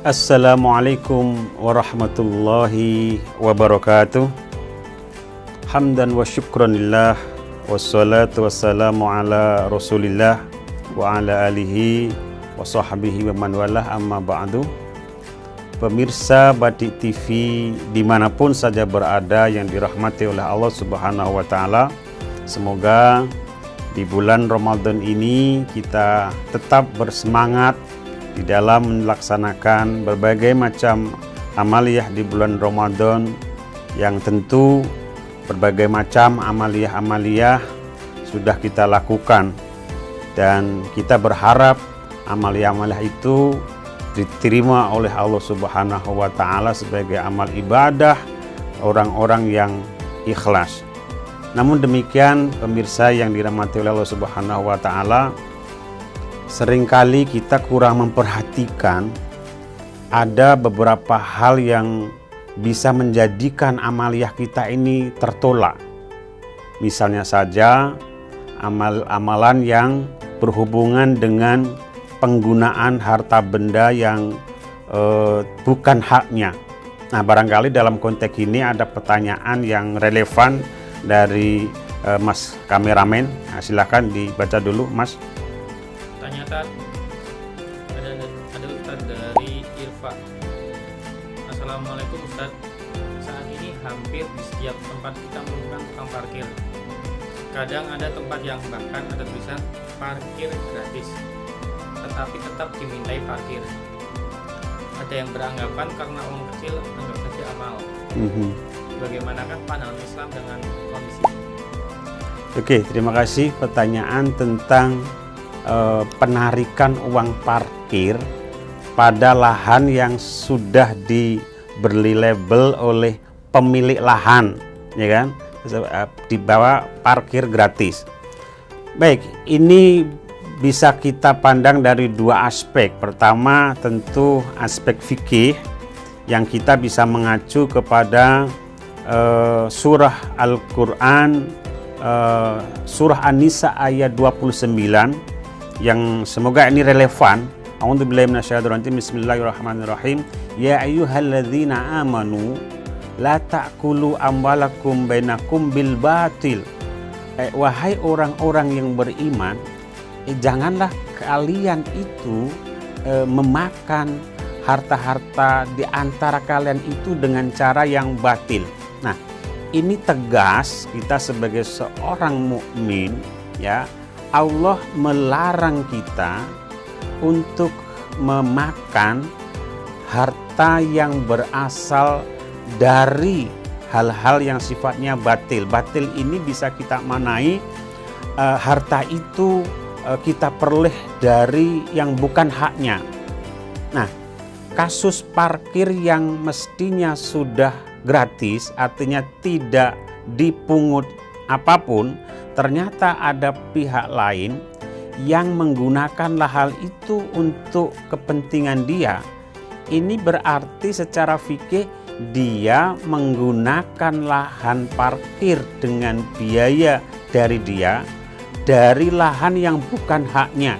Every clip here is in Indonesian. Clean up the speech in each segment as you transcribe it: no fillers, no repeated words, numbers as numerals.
Assalamualaikum warahmatullahi wabarakatuh. Hamdan wa syukranillah, wassalatu wassalamu ala rasulillah wa ala alihi wa sahbihi wa man walah, amma ba'du. Pemirsa Batik TV dimanapun saja berada yang dirahmati oleh Allah Subhanahu wa Ta'ala, semoga di bulan Ramadan ini kita tetap bersemangat di dalam melaksanakan berbagai macam amaliyah di bulan Ramadan, yang tentu berbagai macam amaliyah-amaliyah sudah kita lakukan, dan kita berharap amaliyah-amaliyah itu diterima oleh Allah Subhanahu wa Ta'ala sebagai amal ibadah orang-orang yang ikhlas. Namun demikian, pemirsa yang dirahmati oleh Allah Subhanahu wa Ta'ala, seringkali kita kurang memperhatikan ada beberapa hal yang bisa menjadikan amaliyah kita ini tertolak. Misalnya saja amalan yang berhubungan dengan penggunaan harta benda yang bukan haknya. Nah, barangkali dalam konteks ini ada pertanyaan yang relevan dari Mas kameramen. Nah, silakan dibaca dulu, Mas. Pertanyaan ada Ustadz dari Irfa. Assalamualaikum Ustadz. Saat ini hampir di setiap tempat kita menemukan tukang parkir. Kadang ada tempat yang bahkan ada tulisan parkir gratis, tetapi tetap dimintai parkir. Ada yang beranggapan karena uang kecil anggap saja amal. Bagaimanakah pandangan Islam dengan kondisi ini? Oke, terima kasih pertanyaan tentang penarikan uang parkir pada lahan yang sudah diberi label oleh pemilik lahan, ya kan? Di bawah parkir gratis. Baik, ini bisa kita pandang dari dua aspek. Pertama, tentu aspek fikih yang kita bisa mengacu kepada surah Al-Quran, surah An-Nisa ayat 29, yang semoga ini relevan. A'udzubillahi minasyaitonir rajim. Bismillahirrahmanirrahim. Ya ayyuhalladzina amanu la ta'kulu amwalakum bainakum bil batil. Wahai orang-orang yang beriman, janganlah kalian itu memakan harta-harta di antara kalian itu dengan cara yang batil. Nah, ini tegas kita sebagai seorang mukmin, ya. Allah melarang kita untuk memakan harta yang berasal dari hal-hal yang sifatnya batil. Batil ini bisa kita manai harta itu kita peroleh dari yang bukan haknya. Nah, kasus parkir yang mestinya sudah gratis, artinya tidak dipungut apapun, ternyata ada pihak lain yang menggunakan hal itu untuk kepentingan dia. Ini berarti secara fikih dia menggunakan lahan parkir dengan biaya dari dia, dari lahan yang bukan haknya.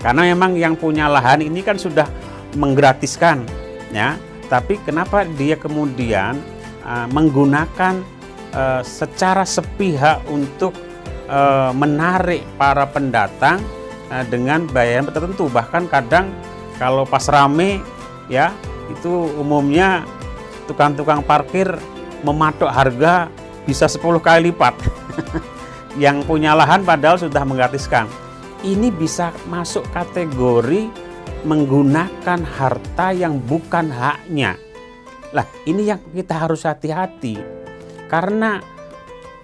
Karena memang yang punya lahan ini kan sudah menggratiskan, ya. Tapi kenapa dia kemudian menggunakan secara sepihak untuk menarik para pendatang dengan bayaran tertentu? Bahkan kadang kalau pas rame, ya, itu umumnya tukang-tukang parkir mematok harga bisa 10 kali lipat yang punya lahan padahal sudah menggratiskan. Ini bisa masuk kategori menggunakan harta yang bukan haknya. Lah, ini yang kita harus hati-hati, karena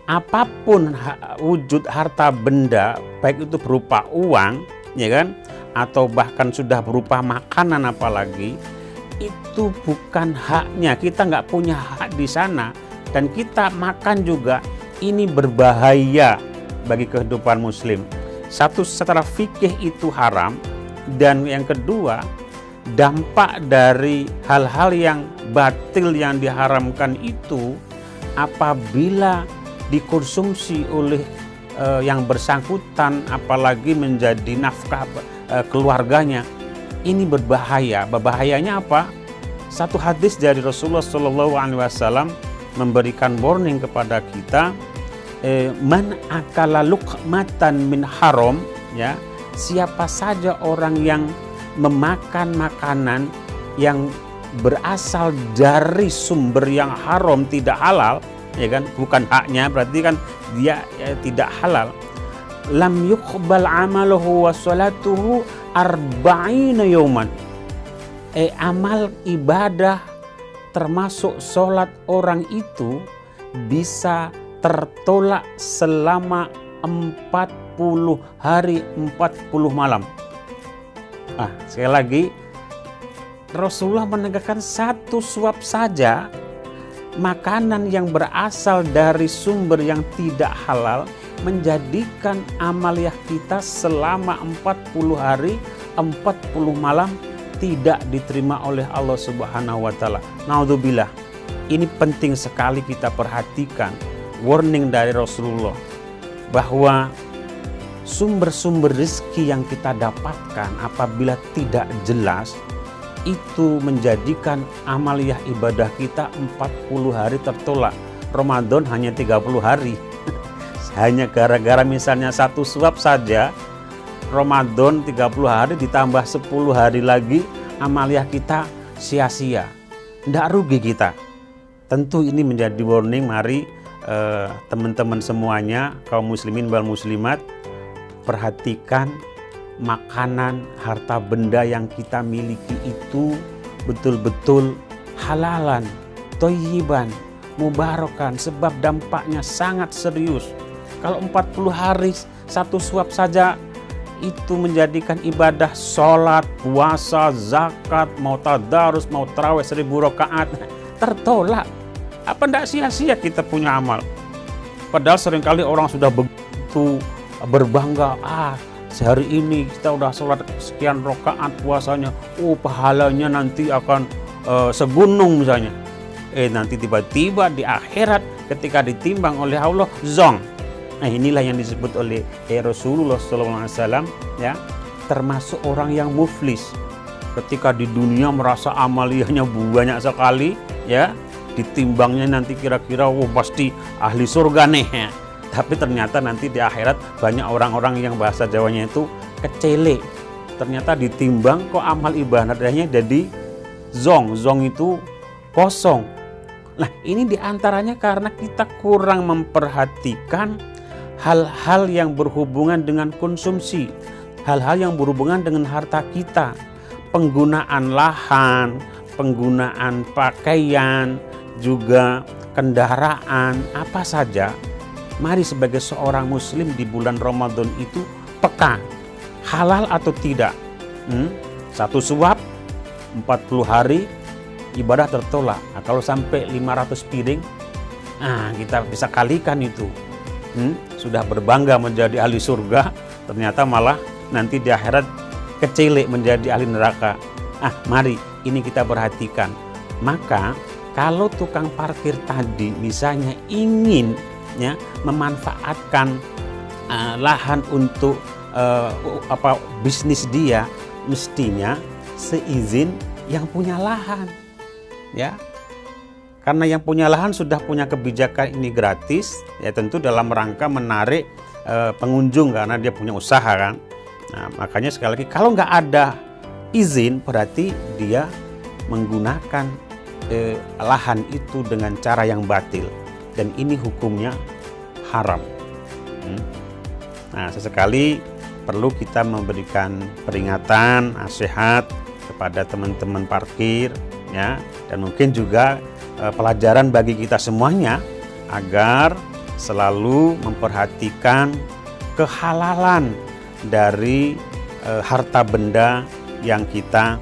apapun wujud harta benda, baik itu berupa uang, ya kan, atau bahkan sudah berupa makanan apalagi, itu bukan haknya. Kita nggak punya hak di sana, dan kita makan juga ini berbahaya bagi kehidupan muslim. Satu, secara fikih itu haram, dan yang kedua, dampak dari hal-hal yang batil yang diharamkan itu apabila dikonsumsi oleh yang bersangkutan, apalagi menjadi nafkah keluarganya, ini berbahaya. Berbahayanya apa? Satu hadis dari Rasulullah SAW memberikan warning kepada kita, man akala luqmatan min haram, ya, siapa saja orang yang memakan makanan yang berasal dari sumber yang haram, tidak halal, ya kan, bukan haknya, berarti kan dia tidak halal. Lam yuqbal amaluhu wa salatuhu arba'ina yawman. Amal ibadah termasuk sholat orang itu bisa tertolak selama 40 hari 40 malam. Sekali lagi, Rasulullah menegakkan satu suap saja makanan yang berasal dari sumber yang tidak halal menjadikan amaliyah kita selama 40 hari 40 malam tidak diterima oleh Allah Subhanahu wa taala. Naudzubillah. Ini penting sekali kita perhatikan warning dari Rasulullah bahwa sumber-sumber rezeki yang kita dapatkan apabila tidak jelas itu menjadikan amaliyah ibadah kita 40 hari tertolak. Ramadan hanya 30 hari. Hanya gara-gara misalnya satu suap saja, Ramadan 30 hari ditambah 10 hari lagi, amaliyah kita sia-sia. Tidak rugi kita. Tentu ini menjadi warning. Mari teman-teman semuanya, kaum muslimin wal muslimat, perhatikan makanan, harta benda yang kita miliki itu betul-betul halalan, thayyiban, mubarakan, sebab dampaknya sangat serius. Kalau 40 hari satu suap saja itu menjadikan ibadah sholat, puasa, zakat, mau tadarus, mau tarawih 1000 rakaat tertolak. Apa tidak sia-sia kita punya amal? Padahal seringkali orang sudah begitu berbangga, sehari ini kita udah sholat sekian rakaat puasanya, pahalanya nanti akan segunung misalnya. Nanti tiba-tiba di akhirat ketika ditimbang oleh Allah, zong. Nah, inilah yang disebut oleh Rasulullah SAW, ya, termasuk orang yang muflis. Ketika di dunia merasa amaliyahnya banyak sekali, ya, ditimbangnya nanti kira-kira pasti ahli surga nih, ya. Tapi ternyata nanti di akhirat banyak orang-orang yang bahasa Jawanya itu kecele. Ternyata ditimbang kok amal ibadahnya jadi zong. Zong itu kosong. Nah, ini diantaranya karena kita kurang memperhatikan hal-hal yang berhubungan dengan konsumsi, hal-hal yang berhubungan dengan harta kita, penggunaan lahan, penggunaan pakaian, juga kendaraan, apa saja. Mari sebagai seorang muslim di bulan Ramadan itu peka, halal atau tidak. Satu suap 40 hari ibadah tertolak. Kalau sampai 500 piring, kita bisa kalikan itu. Sudah berbangga menjadi ahli surga, ternyata malah nanti di akhirat kecilek menjadi ahli neraka. Mari ini kita perhatikan. Maka kalau tukang parkir tadi misalnya ingin, ya, memanfaatkan lahan untuk bisnis dia, mestinya seizin yang punya lahan, ya. Karena yang punya lahan sudah punya kebijakan ini gratis, ya, tentu dalam rangka menarik pengunjung karena dia punya usaha kan. Nah, makanya sekali lagi kalau nggak ada izin berarti dia menggunakan lahan itu dengan cara yang batil, dan ini hukumnya haram. Nah, sesekali perlu kita memberikan peringatan, nasihat kepada teman-teman parkir, ya, dan mungkin juga pelajaran bagi kita semuanya agar selalu memperhatikan kehalalan dari harta benda yang kita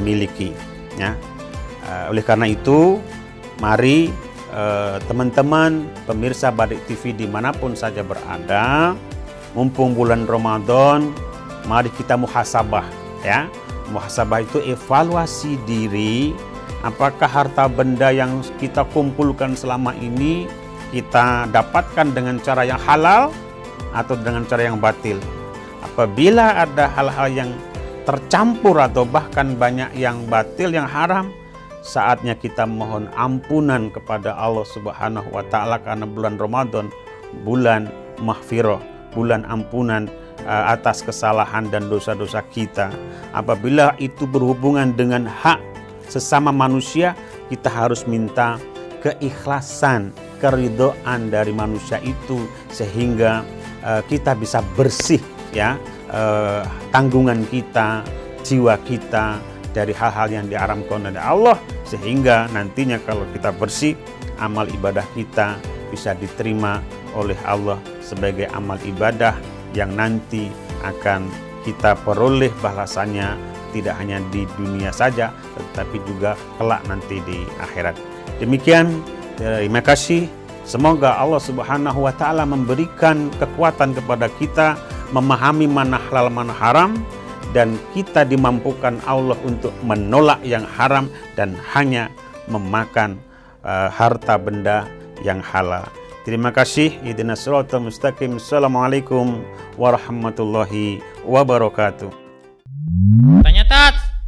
miliki, ya. Oleh karena itu, mari teman-teman pemirsa Barik TV dimanapun saja berada, mumpung bulan Ramadan, mari kita muhasabah, ya. Muhasabah itu evaluasi diri. Apakah harta benda yang kita kumpulkan selama ini kita dapatkan dengan cara yang halal atau dengan cara yang batil? Apabila ada hal-hal yang tercampur atau bahkan banyak yang batil, yang haram, saatnya kita mohon ampunan kepada Allah Subhanahu wa Ta'ala, karena bulan Ramadan bulan maghfirah, bulan ampunan atas kesalahan dan dosa-dosa kita. Apabila itu berhubungan dengan hak sesama manusia, kita harus minta keikhlasan, keridhaan dari manusia itu, sehingga kita bisa bersih ya, tanggungan kita, jiwa kita dari hal-hal yang diharamkan oleh Allah, sehingga nantinya kalau kita bersih, amal ibadah kita bisa diterima oleh Allah sebagai amal ibadah yang nanti akan kita peroleh balasannya tidak hanya di dunia saja, tetapi juga kelak nanti di akhirat. Demikian, terima kasih. Semoga Allah Subhanahu wa Ta'ala memberikan kekuatan kepada kita memahami mana halal mana haram, dan kita dimampukan Allah untuk menolak yang haram dan hanya memakan harta benda yang halal. Terima kasih. Ihdinas siratal mustaqim. Assalamualaikum warahmatullahi wabarakatuh. Tanya Tat.